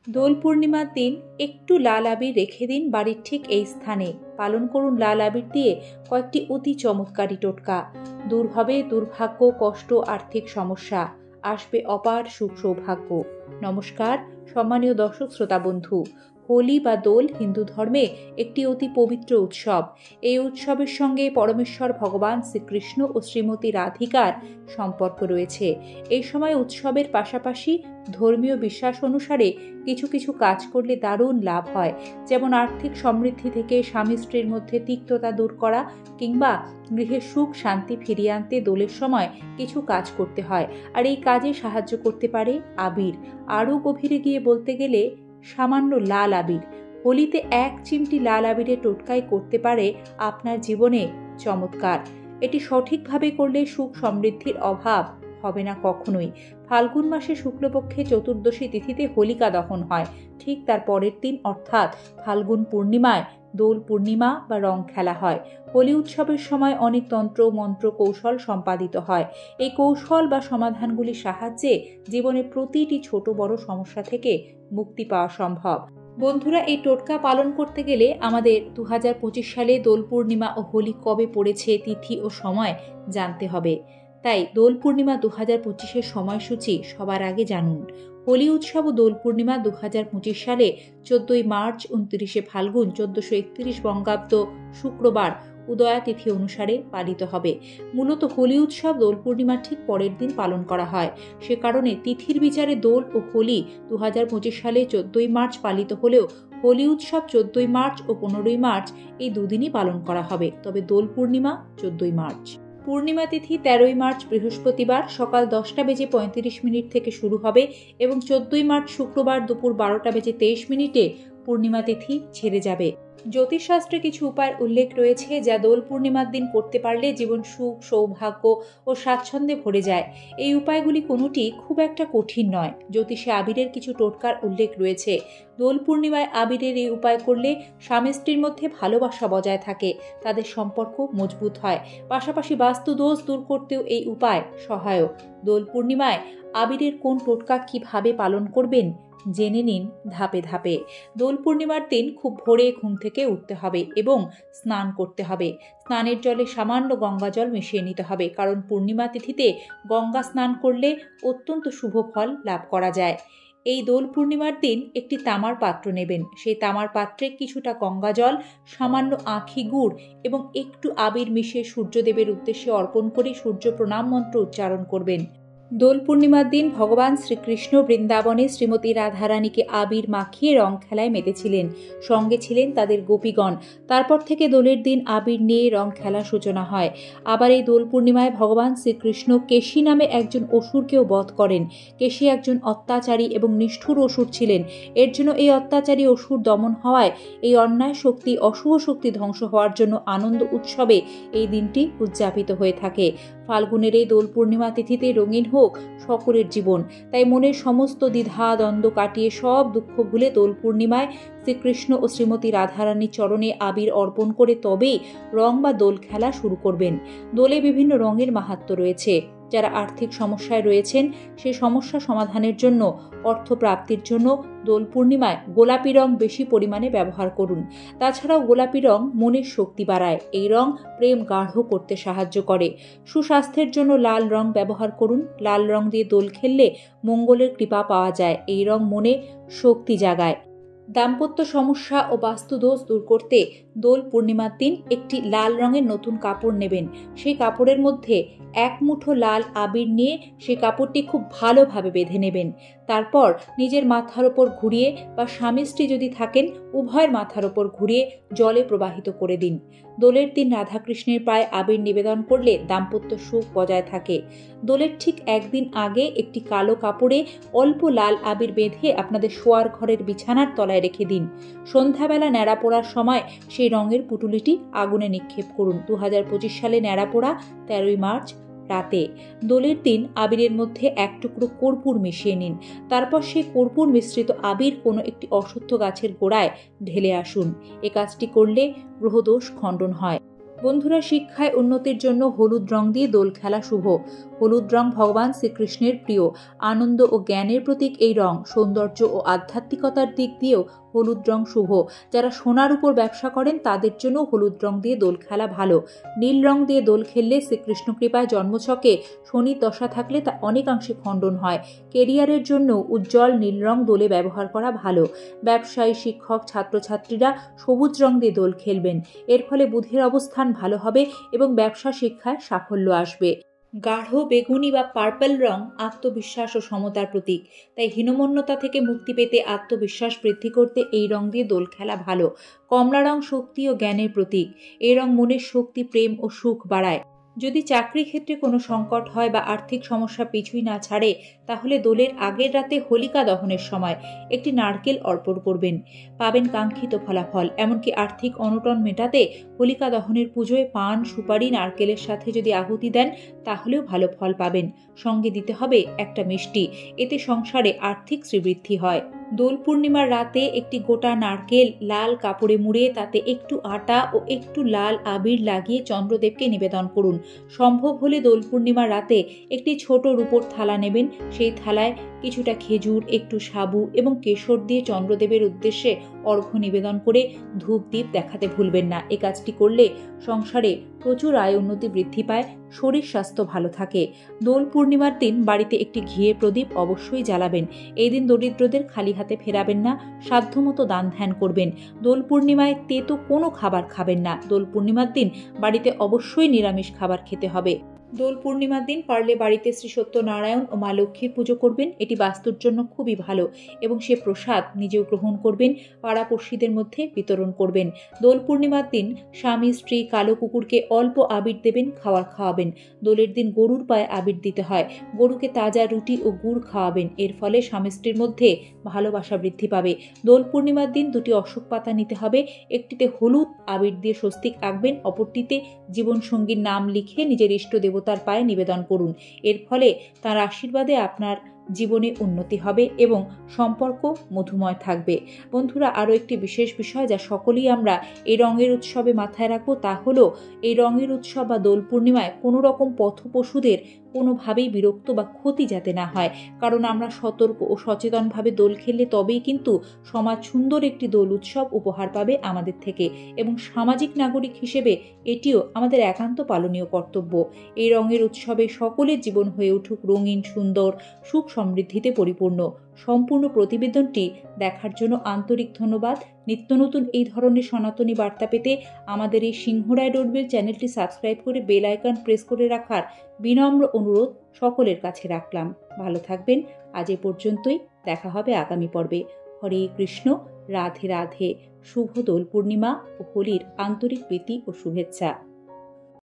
দোল পূর্ণিমার দিন একটু লাল আবির রেখে দিন বাড়ির ঠিক এই স্থানে। পালন করুন লাল আবির দিয়ে কয়েকটি অতি চমৎকারী টোটকা। দূর হবে দুর্ভাগ্য, কষ্ট, আর্থিক সমস্যা, আসবে অপার সুখ সৌভাগ্য। নমস্কার সম্মানীয় দর্শক শ্রোতা বন্ধু। হোলি বা দোল হিন্দু ধর্মে একটি অতি পবিত্র উৎসব। এই উৎসবের সঙ্গে পরমেশ্বর ভগবান শ্রীকৃষ্ণ ও শ্রীমতী রাধিকার সম্পর্ক রয়েছে। এই সময় উৎসবের পাশাপাশি ধর্মীয় বিশ্বাস অনুসারে কিছু কিছু কাজ করলে দারুণ লাভ হয়, যেমন আর্থিক সমৃদ্ধি থেকে স্বামী স্ত্রীর মধ্যে তিক্ততা দূর করা, কিংবা গৃহে সুখ শান্তি ফিরিয়ে আনতে দোলের সময় কিছু কাজ করতে হয়। আর এই কাজে সাহায্য করতে পারে আবির। আরও গভীরে গিয়ে বলতে গেলে সামান্য লাল আবির। হোলিতে 1 চিমটি লাল আবিরের টোটকাই করতে পারে আপনার জীবনে চমৎকার। এটি সঠিকভাবে করলে সুখ সমৃদ্ধির অভাব হবে না কখনোই। ফাল্গুন মাসে শুক্লপক্ষে চতুর্দশী তিথিতে হোলিকা দহন হয়। ঠিক তার পরের দিন অর্থাৎ ফাল্গুন পূর্ণিমায় দোল পূর্ণিমা বা রং খেলা হয়। হোলি উৎসবের সময় অনেক তন্ত্র মন্ত্র কৌশল সম্পাদিত হয়। এই কৌশল বা সমাধানগুলির সাহায্যে জীবনের প্রতিটি ছোট বড় সমস্যা থেকে মুক্তি পাওয়া সম্ভব। বন্ধুরা, এই টোটকা পালন করতে গেলে আমাদের 2025 সালে দোল পূর্ণিমা ও হোলি কবে পড়েছে তিথি ও সময় জানতে হবে। তাই দোল পূর্ণিমা 2025-এর সময়সূচি সবার আগে জানুন। হোলি উৎসব ও দোল পূর্ণিমা 2025 সালে 14ই মার্চ 29শে ফাল্গুন 1431 বঙ্গাব্দ শুক্রবার উদয়া তিথি অনুসারে পালিত হবে। মূলত হোলি উৎসব দোল পূর্ণিমার ঠিক পরের দিন পালন করা হয়। সে কারণে তিথির বিচারে দোল ও হোলি 2025 সালে 14ই মার্চ পালিত হলেও হোলি উৎসব 14ই মার্চ ও 15ই মার্চ এই দুদিনই পালন করা হবে। তবে দোল পূর্ণিমা 14ই মার্চ। পূর্ণিমা তিথি 13ই মার্চ বৃহস্পতিবার সকাল 10:35 থেকে শুরু হবে এবং 14ই মার্চ শুক্রবার দুপুর 12:23 পূর্ণিমা তিথি ছেড়ে যাবে। জ্যোতিষশাস্ত্রে কিছু উপায়ের উল্লেখ রয়েছে যা দোল পূর্ণিমার দিন করতে পারলে জীবন সুখ সৌভাগ্য ও স্বাচ্ছন্দ্যে ভরে যায়। এই উপায়গুলি কোনোটি খুব একটা কঠিন নয়। জ্যোতিষে আবিরের কিছু টোটকার উল্লেখ রয়েছে। দোল পূর্ণিমায় আবিরের এই উপায় করলে স্বামী স্ত্রীর মধ্যে ভালোবাসা বজায় থাকে, তাদের সম্পর্ক মজবুত হয়। পাশাপাশি বাস্তু দোষ দূর করতেও এই উপায় সহায়ক। দোল পূর্ণিমায় আবিরের কোন টোটকা কিভাবে পালন করবেন জেনে নিন ধাপে ধাপে। দোল পূর্ণিমার দিন খুব ভোরে ঘুম থেকে উঠতে হবে এবং স্নান করতে হবে। স্নানের জলে সামান্য গঙ্গা জল মিশিয়ে নিতে হবে, কারণ পূর্ণিমা তিথিতে গঙ্গা স্নান করলে অত্যন্ত শুভ ফল লাভ করা যায়। এই দোল পূর্ণিমার দিন একটি তামার পাত্র নেবেন। সেই তামার পাত্রে কিছুটা গঙ্গা জল, সামান্য আখি গুড় এবং একটু আবির মিশিয়ে সূর্যদেবের উদ্দেশ্যে অর্পণ করে সূর্য প্রণাম মন্ত্র উচ্চারণ করবেন। দোল পূর্ণিমার দিন ভগবান শ্রীকৃষ্ণ বৃন্দাবনে শ্রীমতী রাধারানীকে আবির মাখিয়ে রং খেলায় মেতেছিলেন। সঙ্গে ছিলেন তাদের গোপীগণ। তারপর থেকে দোলের দিন আবির নিয়ে রং খেলার সূচনা হয়। আবার এই দোল পূর্ণিমায় ভগবান শ্রীকৃষ্ণ কেশী নামে একজন অসুরকেও বধ করেন। কেশী একজন অত্যাচারী এবং নিষ্ঠুর অসুর ছিলেন। এর জন্য এই অত্যাচারী অসুর দমন হওয়ায় এই অন্যায় শক্তি অশুভ শক্তি ধ্বংস হওয়ার জন্য আনন্দ উৎসবে এই দিনটি উদযাপিত হয়ে থাকে। ফাল্গুনের এই দোল পূর্ণিমা তিথিতে রঙিন হোক সকলের জীবন। তাই মনের সমস্ত দ্বিধা দ্বন্দ্ব কাটিয়ে সব দুঃখ ভুলে দোল পূর্ণিমায় শ্রীকৃষ্ণ ও শ্রীমতী রাধারানীর চরণে আবির অর্পণ করে তবেই রং বা দোল খেলা শুরু করবেন। দোলে বিভিন্ন রঙের মাহাত্ম্য রয়েছে। যারা আর্থিক সমস্যায় রয়েছেন সেই সমস্যা সমাধানের জন্য, অর্থ প্রাপ্তির জন্য দোল পূর্ণিমায় গোলাপি রং বেশি পরিমাণে ব্যবহার করুন। তাছাড়াও গোলাপি রং মনের শক্তি বাড়ায়। এই রং প্রেম গাঢ় করতে সাহায্য করে। সুস্বাস্থ্যের জন্য লাল রং ব্যবহার করুন। লাল রং দিয়ে দোল খেললে মঙ্গলের কৃপা পাওয়া যায়। এই রং মনে শক্তি জাগায়। দাম্পত্য সমস্যা ও বাস্তুদোষ দূর করতে দোল পূর্ণিমার দিন একটি লাল রঙের নতুন কাপড় নেবেন। সেই কাপড়ের মধ্যে 1 মুঠো লাল আবির নিয়ে সেই কাপড়টি খুব ভালোভাবে বেঁধে নেবেন। তারপর নিজের মাথার ওপর ঘুরিয়ে বা স্বামী স্ত্রী যদি থাকেন উভয়ের মাথার ওপর ঘুরিয়ে জলে প্রবাহিত করে দিন। দোলের দিন রাধাকৃষ্ণের পায়ে আবির নিবেদন করলে দাম্পত্য সুখ বজায় থাকে। দোলের ঠিক একদিন আগে একটি কালো কাপড়ে অল্প লাল আবির বেঁধে আপনাদের শোয়ার ঘরের বিছানার তলায় রেখে দিন। সন্ধ্যাবেলা ন্যাড়া পড়ার সময় সেই রঙের পুটুলিটি আগুনে নিক্ষেপ করুন। 2025 সালে ন্যাড়া পড়া 13ই মার্চ রাতে। দোলের দিন আবিরের মধ্যে 1 টুকরো কর্পূর মিশিয়ে নিন। তারপর সেই কর্পূর মিশ্রিত আবির কোনো একটি অশ্বত্থ গাছের গোড়ায় ঢেলে আসুন। এ কাজটি করলে গ্রহদোষ খণ্ডন হয়। বন্ধুরা, শিক্ষায় উন্নতির জন্য হলুদ রং দিয়ে দোল খেলা শুভ। হলুদ রং ভগবান শ্রীকৃষ্ণের প্রিয়, আনন্দ ও জ্ঞানের প্রতীক এই রং। সৌন্দর্য ও আধ্যাত্মিকতার দিক দিয়েও হলুদ রং শুভ। যারা সোনার উপর ব্যবসা করেন তাদের জন্য হলুদ রং দিয়ে দোল খেলা ভালো। নীল রং দিয়ে দোল খেললে শ্রীকৃষ্ণ কৃপায় জন্মছকে শনির দশা থাকলে তা অনেকাংশে খণ্ডন হয়। কেরিয়ারের জন্য উজ্জ্বল নীল রং দোলে ব্যবহার করা ভালো। ব্যবসায়ী, শিক্ষক, ছাত্রছাত্রীরা সবুজ রং দিয়ে দোল খেলবেন। এর ফলে বুধের অবস্থান ভালো হবে এবং ব্যবসা শিক্ষায় সাফল্য আসবে। গাঢ় বেগুনি বা পার্পল রং আত্মবিশ্বাস ও সমতার প্রতীক। তাই হীনমন্যতা থেকে মুক্তি পেতে আত্মবিশ্বাস বৃদ্ধি করতে এই রং দিয়ে দোল খেলা ভালো। কমলা রং শক্তি ও জ্ঞানের প্রতীক। এই রং মনের শক্তি, প্রেম ও সুখ বাড়ায়। যদি চাকরি ক্ষেত্রে কোনো সংকট হয় বা আর্থিক সমস্যা পিছুই না ছাড়ে, তাহলে দোলের আগের রাতে হোলিকা দহনের সময় একটি নারকেল অর্পণ করবেন, পাবেন কাঙ্ক্ষিত ফলাফল। এমনকি আর্থিক অনটন মেটাতে হোলিকা দহনের পুজোয় পান, সুপারি, নারকেলের সাথে যদি আহুতি দেন তাহলেও ভালো ফল পাবেন। সঙ্গে দিতে হবে একটা মিষ্টি, এতে সংসারে আর্থিক শ্রীবৃদ্ধি হয়। দোল পূর্ণিমার রাতে একটি গোটা নারকেল লাল কাপড়ে মুড়ে তাতে একটু আটা ও একটু লাল আবির লাগিয়ে চন্দ্রদেবকে নিবেদন করুন। সম্ভব হলে দোল পূর্ণিমার রাতে একটি ছোট রূপোর থালা নেবেন। সেই থালায় কিছুটা খেজুর, একটু সাবু এবং কেশর দিয়ে চন্দ্রদেবের উদ্দেশ্যে অর্ঘ্য নিবেদন করে ধূপ দ্বীপ দেখাতে ভুলবেন না। এই কাজটি করলে সংসারে প্রচুর আয় উন্নতি বৃদ্ধি পায়, শরীর স্বাস্থ্য ভালো থাকে। দোল পূর্ণিমার দিন বাড়িতে একটি ঘিয়ে প্রদীপ অবশ্যই জ্বালাবেন। এই দিন দরিদ্রদের খালি হাতে ফেরাবেন না, সাধ্যমতো দান ধ্যান করবেন। দোল পূর্ণিমায় তেতো কোনো খাবার খাবেন না। দোল পূর্ণিমার দিন বাড়িতে অবশ্যই নিরামিষ খাবার খেতে হবে। দোল পূর্ণিমার দিন পারলে বাড়িতে শ্রী সত্যনারায়ণ ও মা লক্ষ্মীর পুজো করবেন। এটি বাস্তুর জন্য খুবই ভালো এবং সে প্রসাদ নিজেও গ্রহণ করবেন, পাড়াপড়শিদের মধ্যে বিতরণ করবেন। দোল পূর্ণিমার দিন স্বামী স্ত্রী কালো কুকুরকে অল্প আবির দেবেন, খাবার খাওয়াবেন। দোলের দিন গরুর পায়ে আবির দিতে হয়। গরুকে তাজা রুটি ও গুড় খাওয়াবেন। এর ফলে স্বামী স্ত্রীর মধ্যে ভালোবাসা বৃদ্ধি পাবে। দোল পূর্ণিমার দিন দুটি অশোক পাতা নিতে হবে। একটিতে হলুদ আবির দিয়ে স্বস্তিক আঁকবেন, অপরটিতে জীবনসঙ্গীর নাম লিখে নিজের ইষ্ট দেবতার পায়ে নিবেদন করুন। এর ফলে তার আশীর্বাদে আপনার জীবনে উন্নতি হবে এবং সম্পর্ক মধুময় থাকবে। বন্ধুরা, আরও একটি বিশেষ বিষয় যা সকলেই আমরা এই রঙের উৎসবে মাথায় রাখবো, তা হলো এই রঙের উৎসব বা দোল পূর্ণিমায় কোনো রকম পথপশুদের কোনোভাবেই বিরক্ত বা ক্ষতি যাতে না হয়। কারণ আমরা সতর্ক ও সচেতনভাবে দোল খেললে তবেই কিন্তু সমাজ সুন্দর একটি দোল উৎসব উপহার পাবে আমাদের থেকে এবং সামাজিক নাগরিক হিসেবে এটিও আমাদের একান্ত পালনীয় কর্তব্য। এই রঙের উৎসবে সকলের জীবন হয়ে উঠুক রঙিন, সুন্দর, সুখ সমৃদ্ধিতে পরিপূর্ণ। সম্পূর্ণ প্রতিবেদনটি দেখার জন্য আন্তরিক ধন্যবাদ। নিত্য নতুন এই ধরনের সনাতনী বার্তা পেতে আমাদের এই সিংহরায় ডোরবেল চ্যানেলটি সাবস্ক্রাইব করে বেল আইকন প্রেস করে রাখার বিনম্র অনুরোধ সকলের কাছে রাখলাম। ভালো থাকবেন। আজ এ পর্যন্তই। দেখা হবে আগামী পর্বে। হরে কৃষ্ণ, রাধে রাধে। শুভ দোল পূর্ণিমা ও হোলির আন্তরিক প্রীতি ও শুভেচ্ছা।